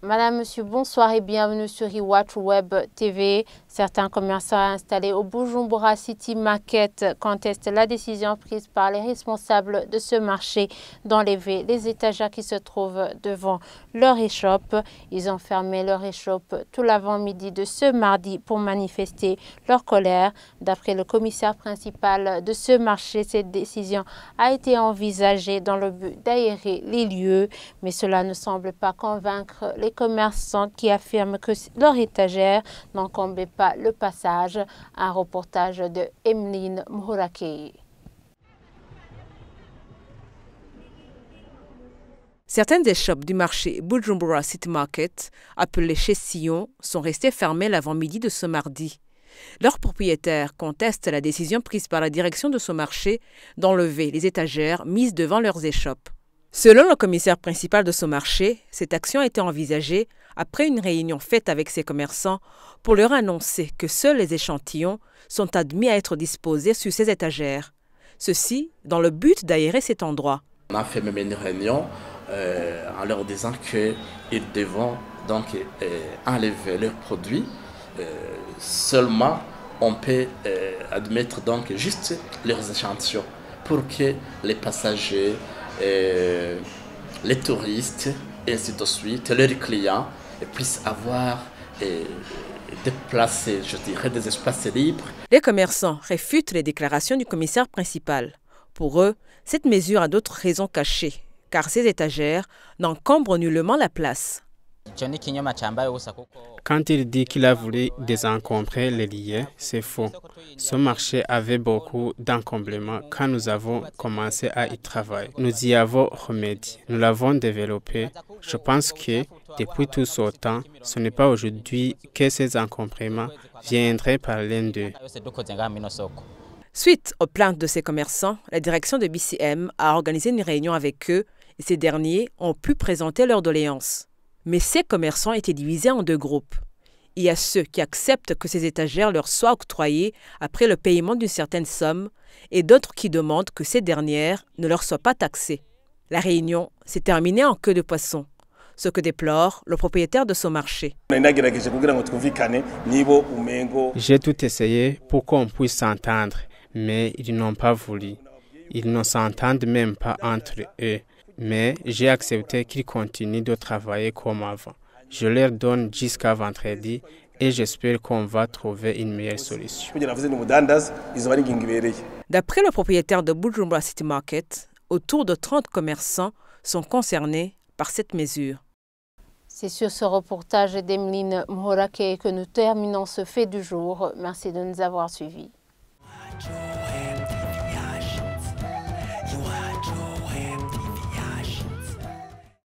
Madame, Monsieur, bonsoir et bienvenue sur Iwatch Web TV. Certains commerçants installés au Bujumbura City Market contestent la décision prise par les responsables de ce marché d'enlever les étagères qui se trouvent devant leur échoppe. Ils ont fermé leur échoppe tout l'avant-midi de ce mardi pour manifester leur colère. D'après le commissaire principal de ce marché, cette décision a été envisagée dans le but d'aérer les lieux, mais cela ne semble pas convaincre les commerçants qui affirment que leur étagère n'encombre pas le passage. Un reportage de Emeline Mhourake. Certaines échoppes du marché Bujumbura City Market, appelées chez Sion, sont restées fermées l'avant-midi de ce mardi. Leurs propriétaires contestent la décision prise par la direction de ce marché d'enlever les étagères mises devant leurs échoppes. Selon le commissaire principal de ce marché, cette action a été envisagée après une réunion faite avec ces commerçants pour leur annoncer que seuls les échantillons sont admis à être disposés sur ces étagères. Ceci dans le but d'aérer cet endroit. On a fait même une réunion en leur disant qu'ils devront donc enlever leurs produits. Seulement, on peut admettre donc juste leurs échantillons pour que les passagers, les touristes et ainsi de suite, leurs clients puissent avoir déplacé, je dirais, des espaces libres. Les commerçants réfutent les déclarations du commissaire principal. Pour eux, cette mesure a d'autres raisons cachées, car ces étagères n'encombrent nullement la place. Quand il dit qu'il a voulu désencombrer les lieux, c'est faux. Ce marché avait beaucoup d'encomblements quand nous avons commencé à y travailler. Nous y avons remédié, nous l'avons développé. Je pense que depuis tout ce temps, ce n'est pas aujourd'hui que ces encombrements viendraient par l'un d'eux. Suite aux plaintes de ces commerçants, la direction de BCM a organisé une réunion avec eux et ces derniers ont pu présenter leurs doléances. Mais ces commerçants étaient divisés en deux groupes. Il y a ceux qui acceptent que ces étagères leur soient octroyées après le paiement d'une certaine somme et d'autres qui demandent que ces dernières ne leur soient pas taxées. La réunion s'est terminée en queue de poisson, ce que déplore le propriétaire de ce marché. J'ai tout essayé pour qu'on puisse s'entendre, mais ils n'ont pas voulu. Ils ne s'entendent même pas entre eux. Mais j'ai accepté qu'ils continuent de travailler comme avant. Je leur donne jusqu'à vendredi et j'espère qu'on va trouver une meilleure solution. D'après le propriétaire de Bujumbura City Market, autour de 30 commerçants sont concernés par cette mesure. C'est sur ce reportage d'Emeline Mhourake que nous terminons ce fait du jour. Merci de nous avoir suivis.